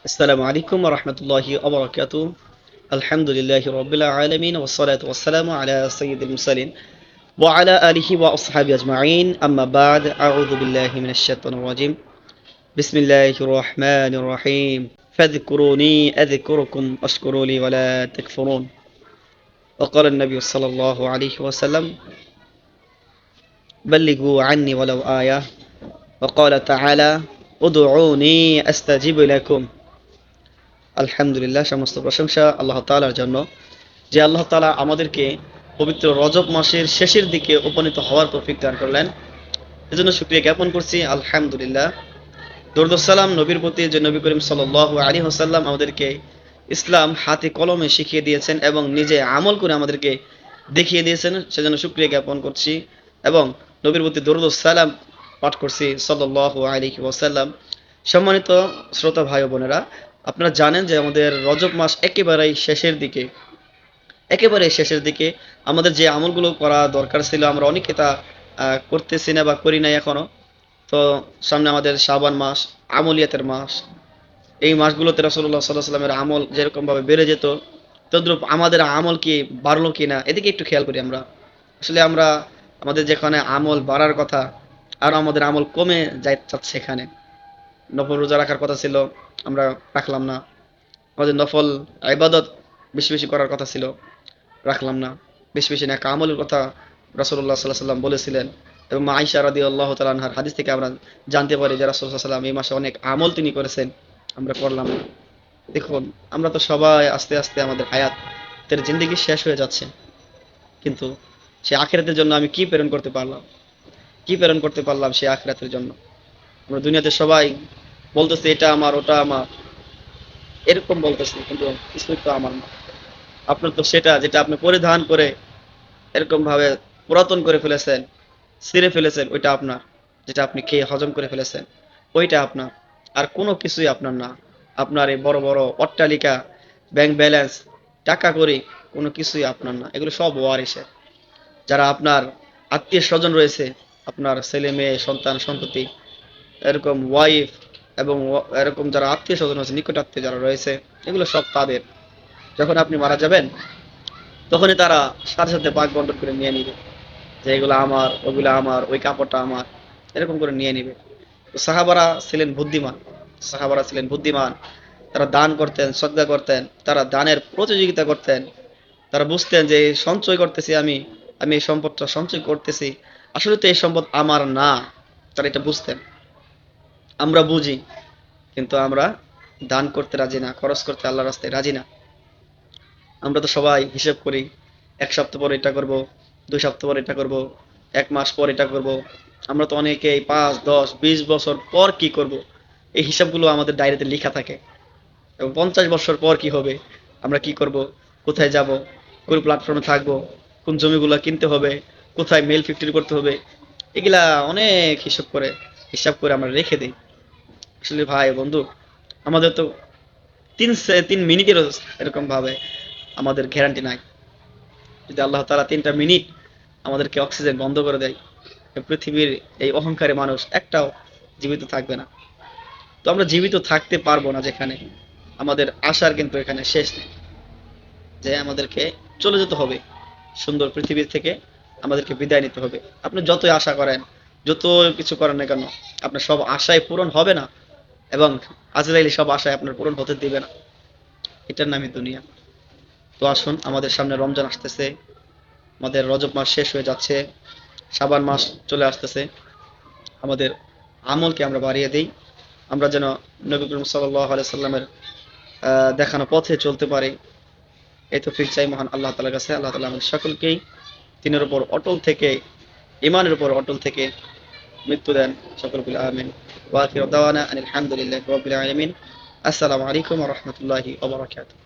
السلام عليكم ورحمة الله وبركاته. الحمد لله رب العالمين والصلاة والسلام على سيد المرسلين وعلى آله وأصحابه أجمعين. أما بعد، أعوذ بالله من الشيطان الرجيم. بسم الله الرحمن الرحيم. فاذكروني أذكركم أشكروا لي ولا تكفرون. وقال النبي صلى الله عليه وسلم: بلغوا عني ولو آية. وقال تعالى: ادعوني أستجب لكم. আলহামদুলিল্লাহ, সমস্ত প্রশংসা আল্লাহ তাআলার জন্য, যে আল্লাহ তাআলা আমাদেরকে পবিত্র রজব মাসের শেষের দিকে উপনীত হওয়ার তৌফিক দান করলেন। এজন্য শুকরিয়া জ্ঞাপন করছি, আলহামদুলিল্লাহ। দরুদ ও সালাম নবীর প্রতি, যে নবী করিম সাল্লাল্লাহু আলাইহি ওয়াসাল্লাম আমাদেরকে ইসলাম হাতে কলমে শিখিয়ে দিয়েছেন এবং নিজে আমল করে আমাদেরকে দেখিয়ে দিয়েছেন, সেজন্য শুকরিয়া জ্ঞাপন করছি এবং নবীর প্রতি দরুদ ও সালাম পাঠ করছি সাল্লাল্লাহু আলাইহি ওয়াসাল্লাম। সম্মানিত শ্রোতা ভাই ও বোনেরা, আপনারা জানেন যে আমাদের রজব মাস একেবারে শেষের দিকে আমাদের যে আমলগুলো করা দরকার ছিল, আমরা অনেকে তা করতেছি না বা করি নাই এখনো। তো সামনে আমাদের শাবান মাস, আমলিয়াতের মাস। এই মাসগুলোতে রাসূলুল্লাহ সাল্লাল্লাহু আলাইহি ওয়াসাল্লামের আমল যেরকম ভাবে বেড়ে যেত, তদ্রূপ আমাদের আমল কি বাড়লো কিনা, এদিকে একটু খেয়াল করি আমরা। আসলে আমরা আমাদের যেখানে আমল বাড়ার কথা, আর আমাদের আমল কমে যাচ্ছে। এখানে নফল রোজা রাখার কথা ছিল, আমরা রাখলাম না। আমাদের নফল ইবাদত বেশি বেশি করার কথা ছিল, রাখলাম না। বেশি বেশি নেক আমলের কথা রাসূলুল্লাহ সাল্লাল্লাহু আলাইহি ওয়াসাল্লাম বলেছিলেন। এবং মা আয়েশা রাদিয়াল্লাহু তাআলা আনহার হাদিস থেকে আমরা জানতে পারি যে রাসূল সাল্লাল্লাহু আলাইহি ওয়াসাল্লাম এই মাসে অনেক আমল তিনি করেছেন, আমরা করলাম না। দেখুন, আমরা তো সবাই আস্তে আস্তে আমাদের হায়াতের জিন্দেগি শেষ হয়ে যাচ্ছে, কিন্তু সে আখিরাতের জন্য আমি কি প্রেরণ করতে পারলাম সে আখিরাতের জন্য? আমরা দুনিয়াতে সবাই বলতেছে এটা আমার, ওটা আমার, এরকম বলতেছে, কিন্তু কিছুই তো আমার না। আপনার তো সেটা যেটা আপনি পরিধান করে এরকম ভাবে পুরাতন করে ফেলেছেন, ছিঁড়ে ফেলেছেন, ওইটা আপনার। যেটা আপনি খেয়ে হজম করে ফেলেছেন, ওইটা আপনার। আর কোনো কিছুই আপনার না। আপনার এই বড় বড় অট্টালিকা, ব্যাংক ব্যালেন্স, টাকা করি, কোনো কিছুই আপনার না। এগুলো সব ওয়ারিসের। যারা আপনার আত্মীয় স্বজন রয়েছে, আপনার ছেলে মেয়ে সন্তান সন্ততি, এরকম ওয়াইফ, এবং এরকম যারা আত্মীয় স্বজন আছে, নিকট আত্মীয় যারা রয়েছে, এগুলো সব তাদের। যখন আপনি মারা যাবেন, তখনই তারা সাথে সাথে ভাগ বন্টন করে নিয়ে নিবে, যে এগুলো আমার, ওগুলো আমার, ওই কাপড়টা আমার, এরকম করে নিয়ে নিবে। তো সাহাবারা ছিলেন বুদ্ধিমান। তারা দান করতেন, সদকা করতেন, তারা দানের প্রতিযোগিতা করতেন। তারা বুঝতেন যে এই সঞ্চয় করতেছি আমি, আমি এই সম্পদটা সঞ্চয় করতেছি, আসলে তো এই সম্পদ আমার না। তারা এটা বুঝতেন। আমরা বুঝি, কিন্তু আমরা দান করতে রাজি না, খরচ করতে আল্লাহর রাস্তায় রাজি না। আমরা তো সবাই হিসেব করি, 1 সপ্তাহ পর এটা করব, 2 সপ্তাহ পর এটা করব, 1 মাস পর এটা করব। আমরা তো অনেকেই 5, 10, 20 বছর পর কি করব, এই হিসাবগুলো আমাদের ডায়েরিতে লেখা থাকে। এবং 50 বছর পর কি হবে, আমরা কি করব, কোথায় যাব, কোন প্ল্যাটফর্মে থাকবো, কোন জমিগুলো কিনতে হবে, কোথায় মেল ফ্যাক্টরি করতে হবে, এগুলা অনেক হিসাব করে আমরা রেখে দিই। আসলে ভাই বন্ধু, আমাদের তো 3 মিনিটেরও এরকম ভাবে আমাদের গ্যারান্টি নাই। যদি আল্লাহ তাআলা 3টা মিনিট আমাদেরকে অক্সিজেন বন্ধ করে দেয়, এই পৃথিবীর এই অহংকারী মানুষ একটাও জীবিত থাকবে না। তো আমরা জীবিত থাকতে পারবো না যেখানে, আমাদের আশার কিন্তু এখানে শেষ নেই। যে আমাদেরকে চলে যেতে হবে, সুন্দর পৃথিবী থেকে আমাদেরকে বিদায় নিতে হবে। আপনি যতই আশা করেন, যত কিছু করেন না কেন, আপনার সব আশায় পূরণ হবে না, এবং আজরাইল সব আশায় আপনার পূরণ হতে দিবে না। এটার নামই দুনিয়া। তো আসুন, আমাদের সামনে রমজান আসতেছে, আমাদের রজব মাস শেষ হয়ে যাচ্ছে, শাবান মাস চলে আসতেছে। আমাদের আমলকে আমরা বাড়িয়ে দিই, আমরা যেন নবী করিম সাল্লাল্লাহু আলাইহি সাল্লামের দেখানো পথে চলতে পারি। এই তৌফিক চাই মহান আল্লাহ তাআলার কাছে। আল্লাহ তাআলা আমাদের সকলকেই দিনের উপর অটল থেকে, ইমানের উপর অটল থেকে মৃত্যু দেন। সকল বলি আমিন। ওয়া আখিরু দাওয়ানা আনিল হামদুলিল্লাহি রাব্বিল আলামিন। আসসালামু আলাইকুম ওয়া রাহমাতুল্লাহি ওয়া বারাকাতুহু।